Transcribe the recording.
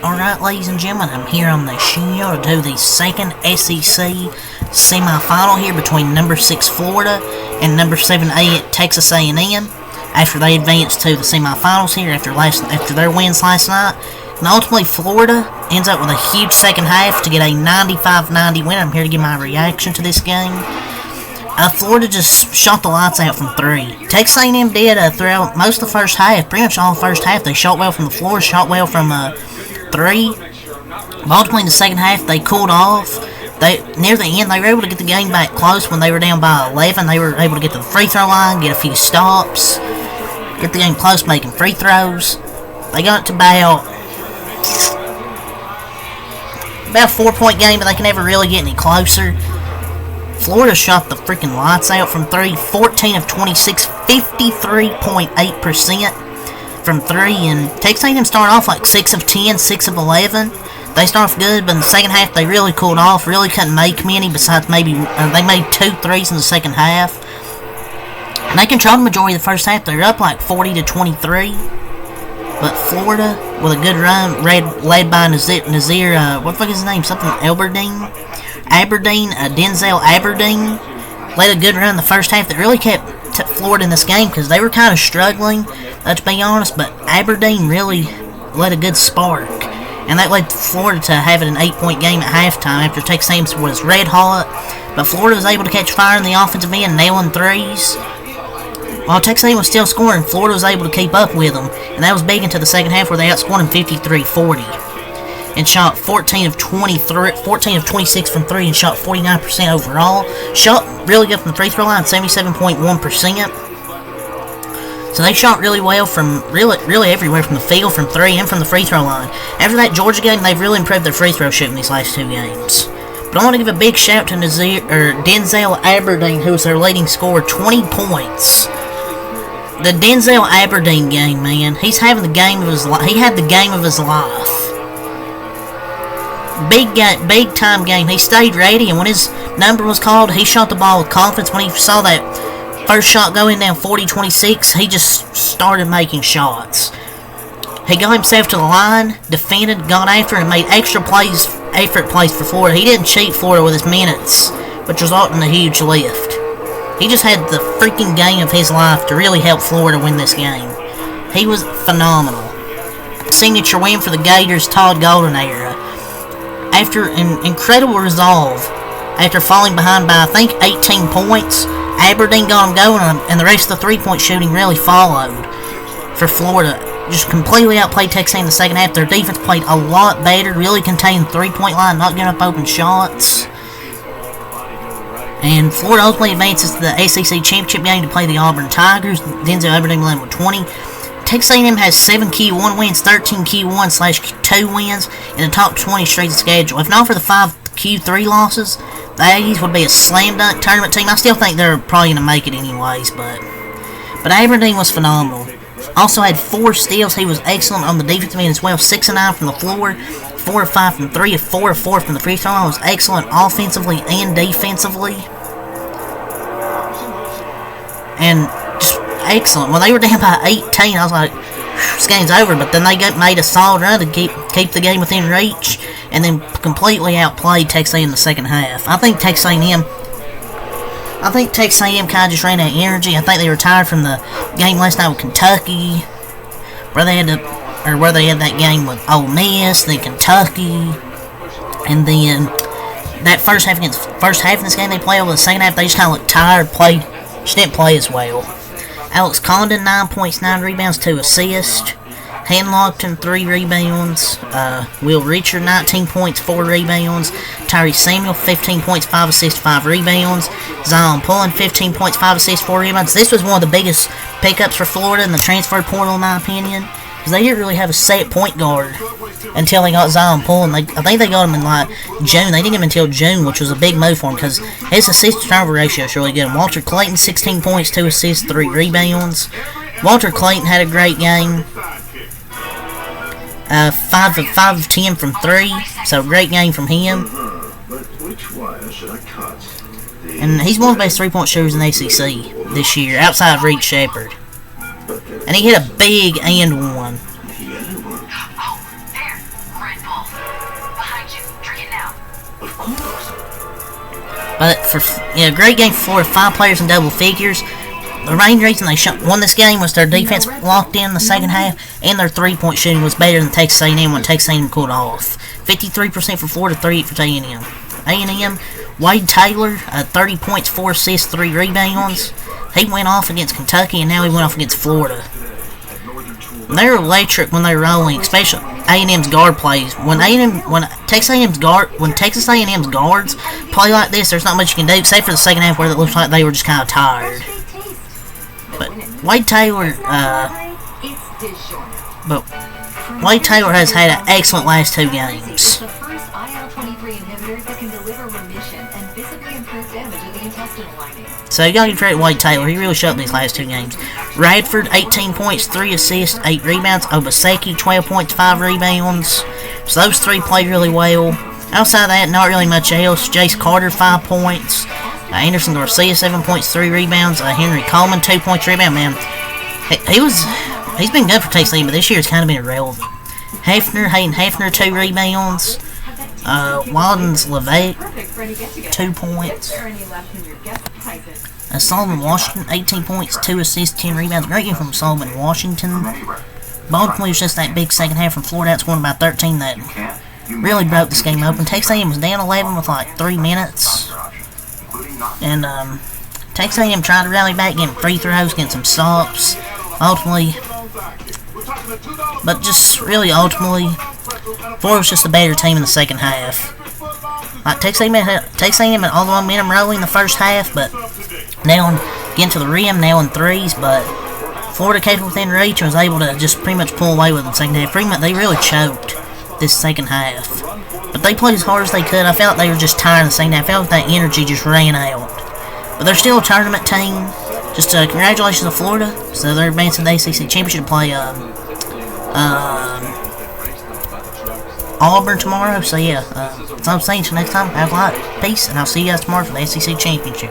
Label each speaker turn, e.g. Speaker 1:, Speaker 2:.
Speaker 1: Alright, ladies and gentlemen, I'm here on the show to do the second SEC semifinal here between number 6 Florida and number 7 Texas A&M after they advanced to the semifinals here after their wins last night. And ultimately, Florida ends up with a huge second half to get a 95-90 win. I'm here to give my reaction to this game. Florida just shot the lights out from 3. Texas A&M did throughout most of the first half, pretty much all the first half. They shot well from the floor, shot well from 3. But ultimately, in the second half, they cooled off. Near the end, they were able to get the game back close when they were down by 11. They were able to get to the free throw line, get a few stops, get the game close, making free throws. They got to about a 4-point game, but they can never really get any closer. Florida shot the freaking lights out from 3, 14 of 26, 53.8% from 3, and Texas A&M started off like 6 of 10, 6 of 11. They started off good, but in the second half they really cooled off, really couldn't make many besides maybe, they made 2 threes in the second half. And they controlled the majority of the first half. They were up like 40 to 23. But Florida, with a good run, led by Nazir, what the fuck is his name? Something Denzel Aberdeen, led a good run in the first half that really kept Florida in this game because they were kind of struggling, to be honest, but Aberdeen really led a good spark. And that led Florida to having an 8-point game at halftime after Texas A&M was red hot. But Florida was able to catch fire in the offensive end, nailing threes. While Texas A&M was still scoring, Florida was able to keep up with them, and that was big into the second half where they outscored them 53-40, and shot 14 of 26 from 3, and shot 49% overall. Shot really good from the free throw line, 77.1%. So they shot really well from really everywhere from the field, from 3, and from the free throw line. After that Georgia game, they've really improved their free throw shooting these last 2 games. But I want to give a big shout to Denzel Aberdeen, who was their leading scorer, 20 points. The Denzel Aberdeen game, man, he's having the game of his life. He had the game of his life. Big time game. He stayed ready, and when his number was called, he shot the ball with confidence. When he saw that first shot going down 40-26, he just started making shots. He got himself to the line, defended, got after, and made effort plays for Florida. He didn't cheat Florida with his minutes, which resulted in a huge lift. He just had the freaking game of his life to really help Florida win this game. He was phenomenal. Signature win for the Gators, Todd Golden era. After an incredible resolve, after falling behind by I think 18 points, Aberdeen got them going, and the rest of the 3-point shooting really followed for Florida. Just completely outplayed Texas A&M in the second half. Their defense played a lot better, really contained the 3-point line, not giving up open shots. And Florida ultimately advances to the SEC Championship game to play the Auburn Tigers. Denzel Aberdeen led with 20. Texas A&M has 7 Q1 wins, 13 Q1/2 wins in the top 20 straight of the schedule. If not for the 5 Q3 losses, the Aggies would be a slam dunk tournament team. I still think they're probably going to make it anyways, but Aberdeen was phenomenal. Also had 4 steals. He was excellent on the defensive end as well. 6 of 9 from the floor, 4 of 5 from 3, 4 of 4 from the free throw line. Was excellent offensively and defensively, and just excellent. When they were down by 18, I was like, this game's over. But then they made a solid run to keep the game within reach, and then completely outplayed Texas A&M in the second half. I think Texas A&M kind of just ran out of energy. I think they were tired from the game last night with Kentucky, where they had that game with Ole Miss, then Kentucky, and then that first half in this game they played over the second half. They just kind of looked tired, just didn't play as well. Alex Condon, 9 points, 9 rebounds, 2 assists. Hanlogton, 3 rebounds. Will Richard, 19 points, 4 rebounds. Tyree Samuel, 15 points, 5 assists, 5 rebounds. Zion Pullen, 15 points, 5 assists, 4 rebounds. This was one of the biggest pickups for Florida in the transfer portal, in my opinion, because they didn't really have a set point guard until they got Zion Pullen. I think they got him in like June. They didn't get him until June, which was a big move for him because his assist-to-turnover ratio is really good. Walter Clayton, 16 points, 2 assists, 3 rebounds. Walter Clayton had a great game. 5 of 10 from 3, so great game from him. And he's one of the best 3-point shooters in the ACC this year, outside of Reed Shepherd. And he hit a big and one. But for great game for Florida, 5 players in double figures. The main reason they won this game was their defense locked in the second half, and their 3-point shooting was better than Texas A&M when Texas A&M cooled off. 53% for Florida, 38% for A&M. A&M, Wade Taylor, 30 points, 4 assists, 3 rebounds. He went off against Kentucky, and now he went off against Florida. They're electric when they're rolling, especially A&M's guard plays. When Texas A&M's guards play like this, there's not much you can do, except for the second half where it looks like they were just kind of tired. But Wade Taylor has had an excellent last 2 games. So you gotta give credit to Wade Taylor. He really showed up these last 2 games. Radford, 18 points, 3 assists, 8 rebounds. Obaseki, 12 points, 5 rebounds. So those 3 played really well. Outside of that, not really much else. Jace Carter, 5 points. Anderson Garcia, 7 points, 3 rebounds. Henry Coleman, 2 points, rebound. Man, he's been good for Texas A&M, but this year it's kind of been irrelevant. Hayden Hefner, 2 rebounds. Waldens Levesque, 2 points. Solomon Washington, 18 points, 2 assists, 10 rebounds. Great game from Solomon Washington. Baltimore was just that big second half from Florida outscoring by 13 that really broke this game open. Texas A&M was down 11 with like 3 minutes. And Texas A&M tried to rally back, getting free throws, getting some stops. Ultimately, Florida was just the better team in the second half. Like Texas A&M had all the momentum rolling in the first half, but now getting to the rim, now in threes, but Florida kept within reach and was able to just pretty much pull away with them second half. Pretty much, they really choked this second half. But they played as hard as they could. I felt like they were just tired in the second half. I felt like that energy just ran out. But they're still a tournament team. Just congratulations to Florida. So they're advancing to the ACC Championship to play Auburn tomorrow. So yeah, that's all I'm saying. Until next time, have a lot, peace, and I'll see you guys tomorrow for the ACC Championship.